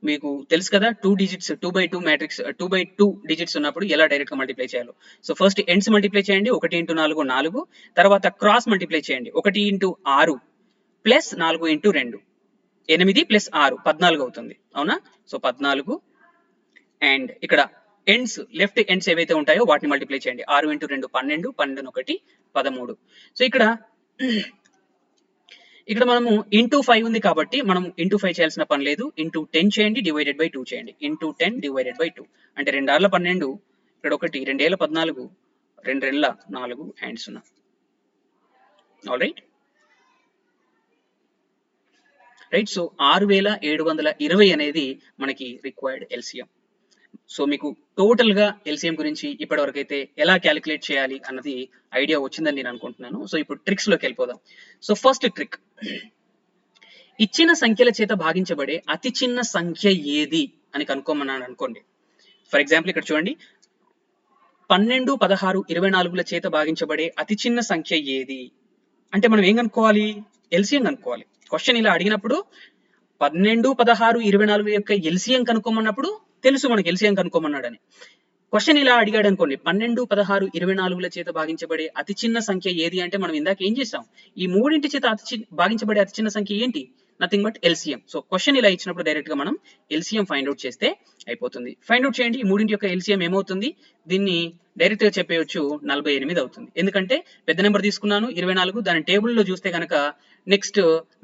మీకు తెలుసు కదా, 2 డిజిట్స్ 2/2 మ్యాట్రిక్స్ 2/2 డిజిట్స్ ఉన్నప్పుడు ఎలా డైరెక్ట్ గా మల్టిప్లై చేయాలో. సో ఫస్ట్ ఎండ్స్ మల్టిప్లై చేయండి. 1 × 4 4, తర్వాత క్రాస్ మల్టిప్లై చేయండి. 1 × 6 ప్లస్ 4 × 2 8 ప్లస్ 6 14 అవుతుంది, అవునా? సో 14 అండ్ ఇక్కడ ఎండ్స్ లెఫ్ట్ ఎండ్స్ ఏవైతే ఉంటాయో వాటిని మల్టిప్లై చేయండి. 6 × 2 12, 12 1 13. సో ఇక్కడ మనము ఇంటూ 5 ఉంది కాబట్టి మనం ఇంటూ 5 చేయాల్సిన పని లేదు. ఇంటూ 10 చేయండి, డివైడెడ్ బై 2 చేయండి. ఇంటూ 10 డివైడెడ్ బై 2 అంటే 2 6 12, ఇక్కడ 1 2 7 14, 2 2 4 and 0. All right right. So 6720 అనేది మనకి రిక్వైర్డ్ ఎల్సిఎం. సో మీకు టోటల్ గా ఎల్సిఎం గురించి ఇప్పటి వరకు అయితే ఎలా క్యాలిక్యులేట్ చేయాలి అన్నది ఐడియా వచ్చిందని నేను అనుకుంటున్నాను. సో ఇప్పుడు ట్రిక్స్ లోకి వెళ్ళిపోదాం. సో ఫస్ట్ ట్రిక్, ఇచ్చిన సంఖ్యల చేత భాగించబడే అతి చిన్న సంఖ్య ఏది అని కనుక్కోమన్నాను అనుకోండి. ఫర్ ఎగ్జాంపుల్ ఇక్కడ చూడండి, 12 16 24ల చేత భాగించబడే అతి చిన్న సంఖ్య ఏది అంటే మనం ఏం కనుక్కోవాలి? ఎల్సిఎం కనుక్కోవాలి. క్వశ్చన్ ఇలా అడిగినప్పుడు 12 16 24 యొక్క ఎల్సిఎం కనుక్కోమన్నప్పుడు తెలుసు మనకి ఎల్సిఎం కనుక్కోమన్నాడని. క్వశ్చన్ ఇలా అడిగాడు అనుకోండి, 12 16 24ల చేత భాగించబడే అతి చిన్న సంఖ్య ఏది అంటే మనం ఇందాక ఏం చేసాం? ఈ మూడింటి చేత భాగించబడే అతి చిన్న సంఖ్య ఏంటి? Nothing but LCM. So question ఇలా ఇచ్చినప్పుడు డైరెక్ట్ గా మనం ఎల్సిఎం ఫైండ్ అవుట్ చేస్తే అయిపోతుంది. ఫైండ్ అవుట్ చేయండి. ఈ మూడింటి యొక్క ఎల్సిఎం ఏమవుతుంది? దీన్ని డైరెక్ట్ గా చెప్పేయచ్చు, 48 అవుతుంది. ఎందుకంటే పెద్ద నెంబర్ తీసుకున్నాను 24, దాని టేబుల్లో చూస్తే కనుక నెక్స్ట్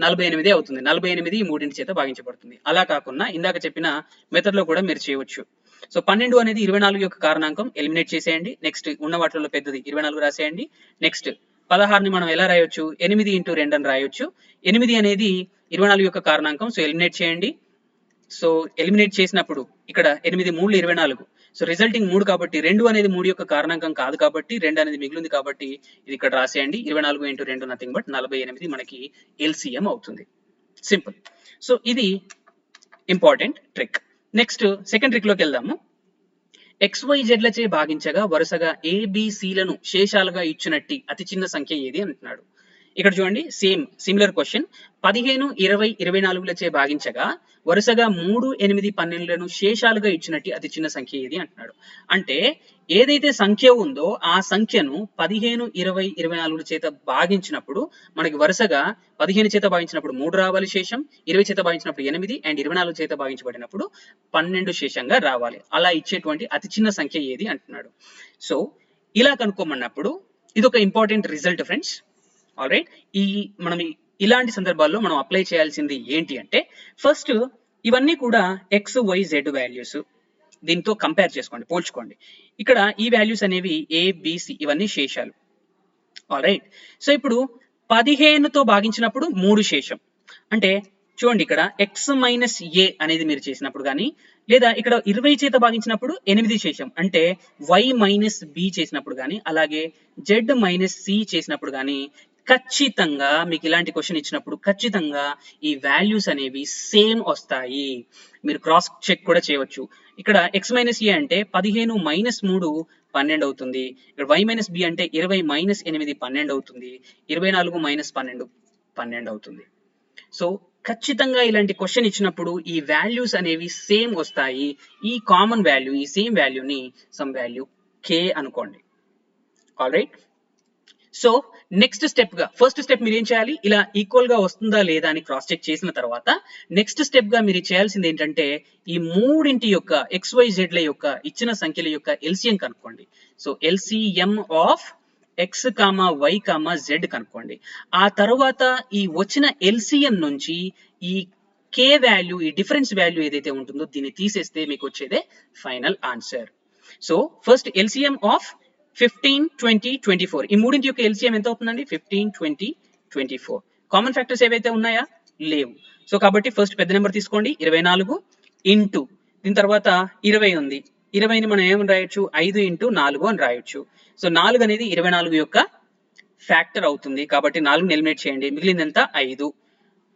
48 అవుతుంది. 48 ఈ మూడింటి చేత భాగించబడుతుంది. అలా కాకుండా ఇందాక చెప్పిన మెథడ్ లో కూడా మీరు చేయవచ్చు. సో 12 అనేది 24 యొక్క కారణాంకం, ఎలిమినేట్ చేసేయండి. నెక్స్ట్ ఉన్న వాటిలో పెద్దది 24 రాసేయండి. నెక్స్ట్ 16ని మనం ఎలా రాయొచ్చు? 8 × 2 అని రాయొచ్చు. 8 అనేది 24 యొక్క కారణాంకం, సో ఎలిమినేట్ చేయండి. సో ఎలిమినేట్ చేసినప్పుడు ఇక్కడ 8 3 24, సో రిజల్టింగ్ 3 కాబట్టి 2 అనేది 3 యొక్క కారణాంకం కాదు కాబట్టి 2 అనేది మిగిలింది కాబట్టి ఇది ఇక్కడ రాసేయండి. 24 × 2 నథింగ్ బట్ 48 మనకి ఎల్సిఎం అవుతుంది. సింపుల్. సో ఇది important trick. Next second trick లోకి వెళ్దాము. XYZలచే భాగించగా వరుసగా ABCలను శేషాలుగా ఇచ్చినట్టి అతి చిన్న సంఖ్య ఏది అంటున్నాడు. ఇక్కడ చూడండి, సిమిలర్ క్వశ్చన్. 15 20 24లచే భాగించగా వరుసగా 3 8 12లను శేషాలుగా ఇచ్చినట్టు అతి చిన్న సంఖ్య ఏది అంటున్నాడు. అంటే ఏదైతే సంఖ్య ఉందో ఆ సంఖ్యను 15 20 24 చేత భాగించినప్పుడు మనకి వరుసగా 15 చేత భాగించినప్పుడు 3 రావాలి శేషం, 20 చేత భాగించినప్పుడు 8 అండ్ 24 చేత భాగించబడినప్పుడు 12 శేషంగా రావాలి. అలా ఇచ్చేటువంటి అతి చిన్న సంఖ్య ఏది అంటున్నాడు. సో ఇలా కనుక్కోమన్నప్పుడు ఇది ఒక important result friends. All right, మనం ఇలాంటి సందర్భాల్లో మనం అప్లై చేయాల్సింది ఏంటి అంటే, ఫస్ట్ ఇవన్నీ కూడా XYZ వాల్యూస్, దీంతో కంపేర్ చేసుకోండి, పోల్చుకోండి. ఇక్కడ ఈ వాల్యూస్ అనేవి ABC, ఇవన్నీ శేషాలు. ఆల్ రైట్, సో ఇప్పుడు 15తో భాగించినప్పుడు 3 శేషం. అంటే చూడండి, ఇక్కడ X - A అనేది మీరు చేసినప్పుడు కానీ, లేదా ఇక్కడ 20 చేత భాగించినప్పుడు 8 శేషం. అంటే Y - B చేసినప్పుడు కానీ, అలాగే Z - C చేసినప్పుడు కానీ ఖచ్చితంగా మీకు ఇలాంటి క్వశ్చన్ ఇచ్చినప్పుడు ఖచ్చితంగా ఈ వాల్యూస్ అనేవి సేమ్ వస్తాయి. మీరు క్రాస్ చెక్ కూడా చేయవచ్చు. ఇక్కడ X - A అంటే 15 - 3 12 అవుతుంది. ఇక్కడ Y - B అంటే 20 - 8 12 అవుతుంది. 24 - 12 12 అవుతుంది. సో ఖచ్చితంగా ఇలాంటి క్వశ్చన్ ఇచ్చినప్పుడు ఈ వాల్యూస్ అనేవి సేమ్ వస్తాయి. ఈ కామన్ వాల్యూ, ఈ సేమ్ వాల్యూని సమ్ వాల్యూ K అనుకోండి. All right, so next step గా, ఫస్ట్ స్టెప్ మీరు ఏం చేయాలి? ఇలా ఈక్వల్ గా వస్తుందా లేదా అని క్రాస్ చెక్ చేసిన తర్వాత నెక్స్ట్ స్టెప్ గా మీరు చేయాల్సింది ఏంటంటే, ఈ మూడింటి యొక్క XYZ ల యొక్క ఇచ్చిన సంఖ్యల యొక్క ఎల్సిఎం కనుక్కోండి. So LCM of X, Y, Z కనుక్కోండి. ఆ తర్వాత ఈ వచ్చిన ఎల్సిఎం నుంచి ఈ K వాల్యూ, ఈ డిఫరెన్స్ వాల్యూ ఏదైతే ఉంటుందో దీన్ని తీసేస్తే మీకు వచ్చేదే final answer. So first LCM of 15 20 24, ఈ మూడింటి యొక్క ఎల్సిఎం ఎంత అవుతుందండి? 15 20 24. కామన్ ఫ్యాక్టర్స్ ఏవైతే ఉన్నాయా? లేవు. సో కాబట్టి ఫస్ట్ పెద్ద నెంబర్ తీసుకోండి, 24 ఇంటూ దీని తర్వాత 20 ఉంది. 20ని మనం ఏమని రాయొచ్చు? 5 × 4 అని రాయొచ్చు. సో 4 అనేది 24 యొక్క ఫ్యాక్టర్ అవుతుంది కాబట్టి 4ని ఎలిమినేట్ చేయండి. మిగిలింది ఎంత? 5.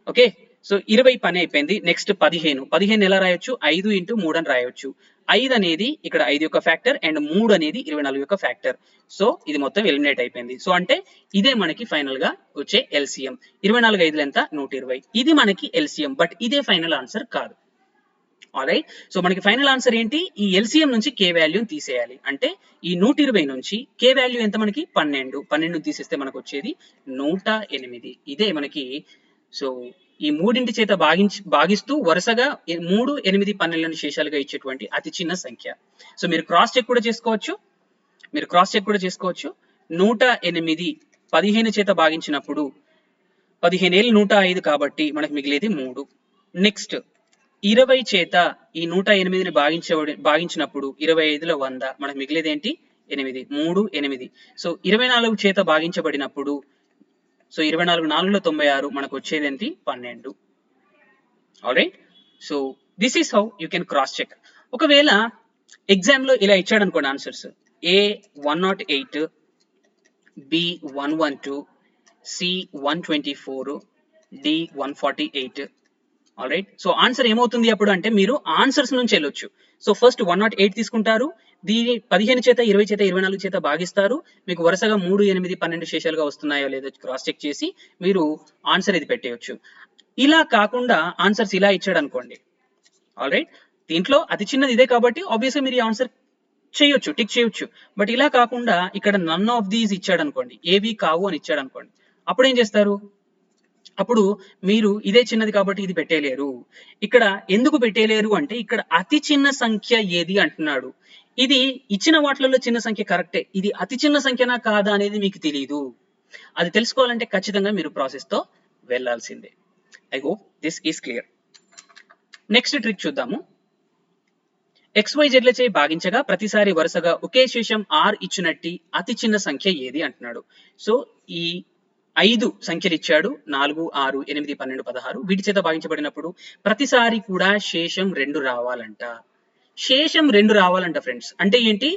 ఓకే, సో 20 పని అయిపోయింది. నెక్స్ట్ 15 ఎలా రాయొచ్చు? 5 × 3 అని రాయొచ్చు. 5 అనేది ఇక్కడ 5 యొక్క ఫ్యాక్టర్ అండ్ 3 అనేది 24 యొక్క ఫ్యాక్టర్. సో ఇది మొత్తం ఎలిమినేట్ అయిపోయింది. సో అంటే ఇదే మనకి ఫైనల్ గా వచ్చే ఎల్సిఎం. 24 5 ఎంత 120. ఇది మనకి ఎల్సిఎం, బట్ ఇదే ఫైనల్ ఆన్సర్ కాదు. ఆల్రైట్, సో మనకి ఫైనల్ ఆన్సర్ ఏంటి? ఈ ఎల్సిఎం నుంచి కే వాల్యూని తీసేయాలి. అంటే ఈ 120 నుంచి కే వాల్యూ ఎంత మనకి 12 తీసేస్తే మనకు వచ్చేది 108. ఇదే మనకి సో ఈ మూడింటి చేత భాగిస్తూ వరుసగా 3, 8, 12 శేషాలుగా ఇచ్చేటువంటి అతి చిన్న సంఖ్య. సో మీరు క్రాస్ చెక్ కూడా చేసుకోవచ్చు. 108 15 చేత భాగించినప్పుడు 15 ఏళ్ళు 105 కాబట్టి మనకు మిగిలేది 3. నెక్స్ట్ 20 చేత ఈ 108ని భాగించినప్పుడు 25లో 100 మనకు మిగిలేది ఏంటి 8. 3 8. సో 24 చేత భాగించబడినప్పుడు సో 24 4లో 96 మనకు వచ్చేది ఏంటి 12. Alright, so this is how you can cross check. ఒకవేళ ఎగ్జామ్ లో ఇలా ఇచ్చాడు అనుకోండి answers, A 108, B 112, C 124, D 148. Alright, so answer ఏమవుతుంది అప్పుడు అంటే మీరు ఆన్సర్స్ నుంచి వెళ్ళొచ్చు. సో ఫస్ట్ 108 తీసుకుంటారు, దీని 15 చేత 20 చేత 24 చేత భాగిస్తారు, మీకు వరుసగా 3, 8, 12 శేషాలుగా వస్తున్నాయో లేదో క్రాస్ చెక్ చేసి మీరు ఆన్సర్ ఇది పెట్టేయచ్చు. ఇలా కాకుండా ఆన్సర్స్ ఇలా ఇచ్చాడు అనుకోండి, ఆల్రైట్, దీంట్లో అతి చిన్నది ఇదే కాబట్టి ఆబ్వియస్గా మీరు ఈ ఆన్సర్ చేయొచ్చు, టిక్ చేయొచ్చు. బట్ ఇలా కాకుండా ఇక్కడ నన్ ఆఫ్ దీస్ ఇచ్చాడు అనుకోండి, ఏవి కావు అని ఇచ్చాడు అనుకోండి, అప్పుడు ఏం చేస్తారు? అప్పుడు మీరు ఇదే చిన్నది కాబట్టి ఇది పెట్టేయలేరు. ఇక్కడ ఎందుకు పెట్టేయలేరు అంటే ఇక్కడ అతి చిన్న సంఖ్య ఏది అంటున్నాడు. ఇది ఇచ్చిన వాటిలలో చిన్న సంఖ్య కరెక్టే, ఇది అతి చిన్న సంఖ్యనా కాదా అనేది మీకు తెలియదు. అది తెలుసుకోవాలంటే ఖచ్చితంగా మీరు ప్రాసెస్ తో వెళ్లాల్సిందే. I hope this is clear. Next trick చూద్దాము. XYZలచే భాగించగా ప్రతిసారి వరుసగా ఒకే శేషం R ఇచ్చినట్టి అతి చిన్న సంఖ్య ఏది అంటున్నాడు. సో ఈ 5 సంఖ్యలు ఇచ్చాడు, 4, 6, 8, 12, 16. వీటి చేత భాగించబడినప్పుడు ప్రతిసారి కూడా శేషం 2 రావాలంట. శేషం 2 రావాలంట ఫ్రెండ్స్. అంటే ఏంటి?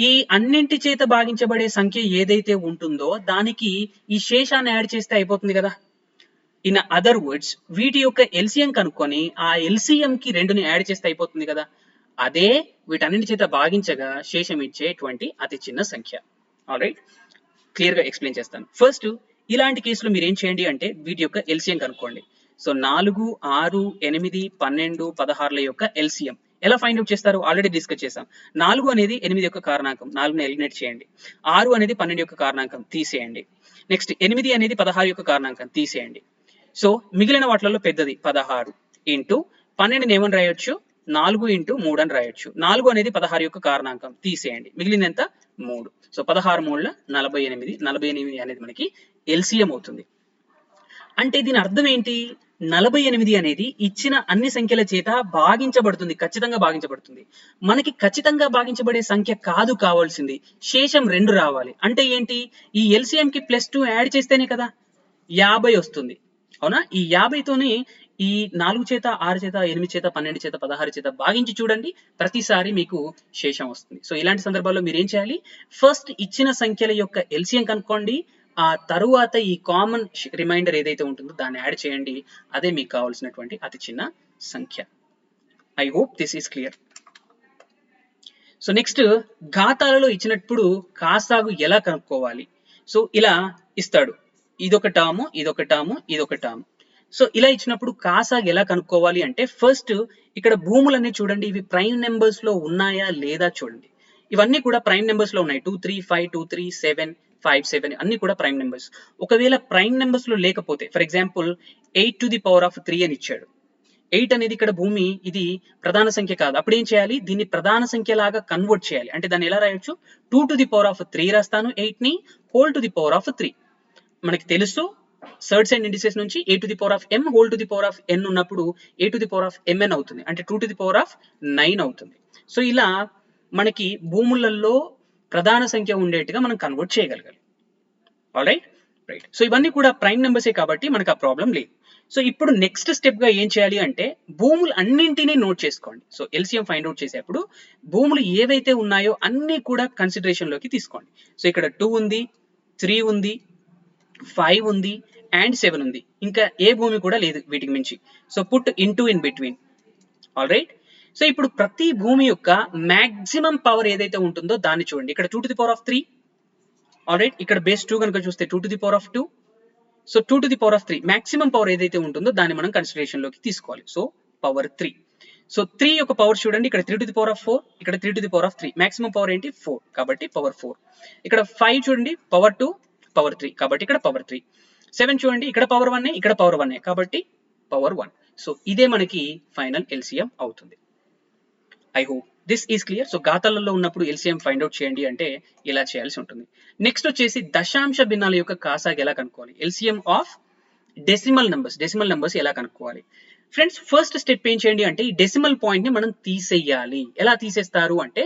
ఈ అన్నింటి చేత భాగించబడే సంఖ్య ఏదైతే ఉంటుందో దానికి ఈ శేషాన్ని యాడ్ చేస్తే అయిపోతుంది కదా. ఇన్ అదర్ వర్డ్స్ వీటి యొక్క ఎల్సిఎం కనుక్కొని ఆ ఎల్సిఎం కి 2ని యాడ్ చేస్తే అయిపోతుంది కదా. అదే వీటన్నింటి చేత భాగించగా శేషం ఇచ్చేటువంటి అతి చిన్న సంఖ్య. ఆల్రైట్, క్లియర్ గా ఎక్స్ప్లెయిన్ చేస్తాను. ఫస్ట్ ఇలాంటి కేసులో మీరు ఏం చేయండి అంటే వీటి యొక్క ఎల్సిఎం కనుక్కోండి. సో 4, 6, 8, 12, 16 యొక్క ఎల్సిఎం ఎలా ఫైండ్ అవుట్ చేస్తారు? ఆల్రెడీ డిస్కస్ చేసాం. 4 అనేది 8 యొక్క కారణాంకం, 4ని ఎలిమినేట్ చేయండి. 6 అనేది 12 యొక్క కారణాంకం, తీసేయండి. నెక్స్ట్ 8 అనేది 16 యొక్క కారణాంకం, తీసేయండి. సో మిగిలిన వాటిలలో పెద్దది 16 ఇంటూ 12ని ఏమని రాయొచ్చు? 4 ఇంటూ 3 అని రాయొచ్చు. 4 అనేది 16 యొక్క కారణాంకం, తీసేయండి. మిగిలింది ఎంత? 3. సో 16 3 48. 48 అనేది మనకి ఎల్సిఎం అవుతుంది. అంటే దీని అర్థం ఏంటి? 48 అనేది ఇచ్చిన అన్ని సంఖ్యల చేత భాగించబడుతుంది, ఖచ్చితంగా భాగించబడుతుంది. మనకి ఖచ్చితంగా భాగించబడే సంఖ్య కాదు కావాల్సింది, శేషం 2 రావాలి. అంటే ఏంటి? ఈ ఎల్సిఎం కి +2 యాడ్ చేస్తేనే కదా 50 వస్తుంది, అవునా? ఈ 50తోనే ఈ 4 చేత 6 చేత 8 చేత 12 చేత 16 చేత భాగించి చూడండి, ప్రతిసారి మీకు శేషం వస్తుంది. సో ఇలాంటి సందర్భాల్లో మీరు ఏం చేయాలి? ఫస్ట్ ఇచ్చిన సంఖ్యల యొక్క ఎల్సిఎం కనుక్కోండి, ఆ తరువాత ఈ కామన్ రిమైండర్ ఏదైతే ఉంటుందో దాన్ని యాడ్ చేయండి. అదే మీకు కావాల్సినటువంటి అతి చిన్న సంఖ్య. I hope this is clear. So next ఘాతాలలో ఇచ్చినప్పుడు కాసాగు ఎలా కనుక్కోవాలి? సో ఇలా ఇస్తాడు, ఇదొక టర్మ్, ఇదొక టర్మ్, ఇదొక టర్మ్. సో ఇలా ఇచ్చినప్పుడు కాసాగు ఎలా కనుక్కోవాలి అంటే ఫస్ట్ ఇక్కడ భూములన్నీ చూడండి, ఇవి ప్రైమ్ నెంబర్స్ లో ఉన్నాయా లేదా చూడండి. ఇవన్నీ కూడా ప్రైమ్ నెంబర్స్ లో ఉన్నాయి. 2 3 5 2 3 7 5 7 అన్ని కూడా ప్రైమ్ నెంబర్స్. ఒకవేళ ప్రైమ్ నెంబర్స్ లో లేకపోతే ఫర్ ఎగ్జాంపుల్ 8⁻³ అని ఇచ్చాడు. 8 అనేది ఇక్కడ భూమి, ఇది ప్రధాన సంఖ్య కాదు. అప్పుడు ఏం చేయాలి? దీన్ని ప్రధాన సంఖ్య లాగా కన్వర్ట్ చేయాలి. అంటే దాన్ని ఎలా రాయొచ్చు? 2⁻³ రాస్తాను, 8ని whole⁻3. మనకి తెలుసు సర్డ్స్ అండ్ ఇండిసెస్ నుంచి a⁻m whole⁻n ఉన్నప్పుడు a⁻mn అవుతుంది, అంటే 2⁻9 అవుతుంది. సో ఇలా మనకి భూములలో ప్రధాన సంఖ్య ఉండేట్టుగా మనం కన్వర్ట్ చేయగలగాలి. Alright, right. సో ఇవన్నీ కూడా ప్రైమ్ నెంబర్సే కాబట్టి మనకు ఆ ప్రాబ్లం లేదు. సో ఇప్పుడు నెక్స్ట్ స్టెప్ గా ఏం చేయాలి అంటే భూములు అన్నింటినీ నోట్ చేసుకోండి. సో ఎల్సిఎం ఫైండ్ అవుట్ చేసేప్పుడు భూములు ఏవైతే ఉన్నాయో అన్ని కూడా కన్సిడరేషన్ లోకి తీసుకోండి. సో ఇక్కడ 2 ఉంది, 3 ఉంది, 5 ఉంది అండ్ 7 ఉంది. ఇంకా ఏ భూమి కూడా లేదు వీటికి మించి. So put into in between. Alright, so ఇప్పుడు ప్రతి భూమి యొక్క మాక్సిమం పవర్ ఏదైతే ఉంటుందో దాన్ని చూడండి. ఇక్కడ 2 to the power of 3, alright, ఇక్కడ బేస్ 2 కనుక చూస్తే 2 to the power of 2. So 2 to the power of 3 maximum power ఏదైతే ఉంటుందో దాన్ని మనం కన్సిడరేషన్ లోకి తీసుకోవాలి. So power 3. సో 3 యొక్క పవర్ చూడండి, ఇక్కడ 3 to the power of 4, ఇక్కడ 3 to the power of 3. Maximum power ఏంటి 4, కాబట్టి పవర్ 4. ఇక్కడ 5 చూడండి, పవర్ 2, పవర్ 3, కాబట్టి ఇక్కడ పవర్ 3. 7 చూడండి, ఇక్కడ పవర్ 1, ఇక్కడ పవర్ 1, కాబట్టి పవర్ 1. సో ఇదే మనకి ఫైనల్ ఎల్సిఎం అవుతుంది. I hope this is clear. So ఘాతాలలో ఉన్నప్పుడు ఎల్సిఎం ఫైండ్ అవుట్ చేయండి అంటే ఇలా చేయాల్సి ఉంటుంది. నెక్స్ట్ వచ్చేసి దశాంశ భిన్నాల యొక్క కాసాగు ఎలా కనుక్కోవాలి, ఎల్సిఎం ఆఫ్ డెసిమల్ నంబర్స్ ఎలా కనుక్కోవాలి. ఫ్రెండ్స్, ఫస్ట్ స్టెప్ ఏం చేయండి అంటే ఈ డెసిమల్ పాయింట్ ని మనం తీసేయాలి. ఎలా తీసేస్తారు అంటే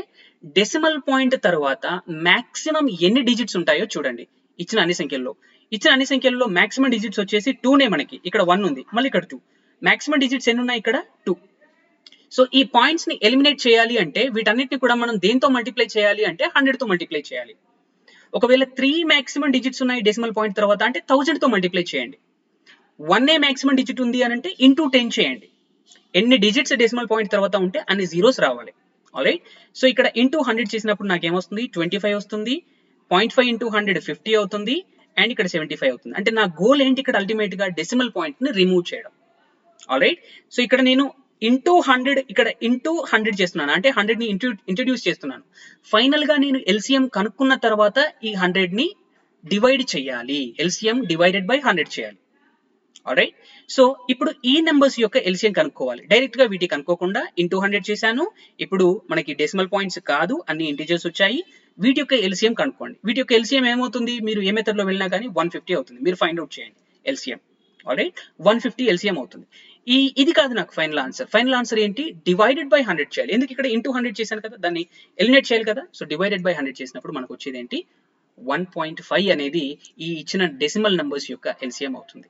డెసిమల్ పాయింట్ తర్వాత మాక్సిమం ఎన్ని డిజిట్స్ ఉంటాయో చూడండి. ఇచ్చిన అన్ని సంఖ్యల్లో మాక్సిమం డిజిట్స్ వచ్చేసి 2నే, మనకి ఇక్కడ 1 ఉంది, మళ్ళీ ఇక్కడ 2. మాక్సిమం డిజిట్స్ ఎన్ని ఉన్నాయి, ఇక్కడ 2. సో ఈ పాయింట్స్ ని ఎలిమినేట్ చేయాలి అంటే వీటన్నిటిని కూడా మనం దేంతో మల్టిప్లై చేయాలి అంటే 100 తో మల్టిప్లై చేయాలి. ఒకవేళ 3 మాక్సిమం డిజిట్స్ ఉన్నాయి డెసిమల్ పాయింట్ తర్వాత అంటే 1000 తో మల్టిప్లై చేయండి. 1 మాక్సిమం డిజిట్ ఉంది అని అంటే ఇంటూ 10 చేయండి. ఎన్ని డిజిట్స్ డెసిమల్ పాయింట్ తర్వాత ఉంటే అన్ని జీరోస్ రావాలి. ఆల్రైట్, సో ఇక్కడ ఇంటూ 100 చేసినప్పుడు నాకు ఏమొస్తుంది, 25 వస్తుంది. 0.5 ఇంటూ 100 50 అవుతుంది, అండ్ ఇక్కడ 75 అవుతుంది. అంటే నా గోల్ ఏంటి ఇక్కడ అల్టిమేట్ గా డెసిమల్ పాయింట్ ని రిమూవ్ చేయడం. ఆల్రైట్, సో ఇక్కడ నేను ఇంటూ 100, ఇక్కడ ఇంటూ 100 చేస్తున్నాను, అంటే 100 ని ఇంట్రడ్యూస్ చేస్తున్నాను. ఫైనల్ గా నేను ఎల్సిఎం కనుక్కున్న తర్వాత ఈ 100 ని డివైడ్ చేయాలి, ఎల్సిఎం డివైడెడ్ బై 100 చేయాలి. ఆల్రైట్, సో ఇప్పుడు ఈ నెంబర్స్ యొక్క ఎల్సిఎం కనుక్కోవాలి. డైరెక్ట్ గా వీటి కనుక్కోకుండా ఇంటూ 100 చేశాను. ఇప్పుడు మనకి డెసిమల్ పాయింట్స్ కాదు, అన్ని ఇంటిజర్స్ వచ్చాయి. వీటి యొక్క ఎల్సిఎం కనుక్కోండి. వీటి యొక్క ఎల్సిఎం ఏమవుతుంది, మీరు ఏ మెథడ్ లో వెళ్ళినా కానీ 150 అవుతుంది. మీరు ఫైండ్ అవుట్ చేయండి ఎల్సిఎం. ఆల్రైట్, 150 ఎల్సిఎం అవుతుంది. ఇది కాదు నాకు ఫైనల్ ఆన్సర్. ఫైనల్ ఆన్సర్ ఏంటి, డివైడెడ్ బై 100 చేయాలి. ఎందుకు ఇక్కడ ఇంటూ 100 చేశాను కదా, దాన్ని ఎలిమినేట్ చేయాలి కదా. సో డివైడెడ్ బై 100 చేసినప్పుడు మనకు వచ్చేది ఏంటి, 1.5 అనేది ఈ ఇచ్చిన డెసిమల్ నంబర్స్ యొక్క ఎల్సిఎం అవుతుంది.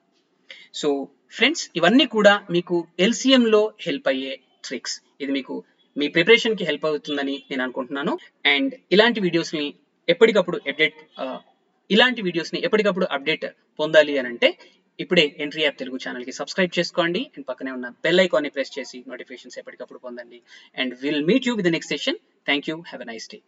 సో ఫ్రెండ్స్, ఇవన్నీ కూడా మీకు ఎల్సిఎం లో హెల్ప్ అయ్యే ట్రిక్స్. ఇది మీకు మీ ప్రిపరేషన్ కి హెల్ప్ అవుతుందని నేను అనుకుంటున్నాను. అండ్ ఇలాంటి వీడియోస్ ని ఎప్పటికప్పుడు అప్డేట్ పొందాలి అని అంటే ఇప్పుడే ఎంట్రీ యాప్ తెలుగు ఛానల్ కి సబ్స్క్రైబ్ చేసుకోండి, అండ్ పక్కనే ఉన్న బెల్ ఐకాన్ ని ప్రెస్ చేసి నోటిఫికేషన్స్ ఎప్పటికప్పుడు పొందండి. And will meet you with the next session. Thank you, have a nice day.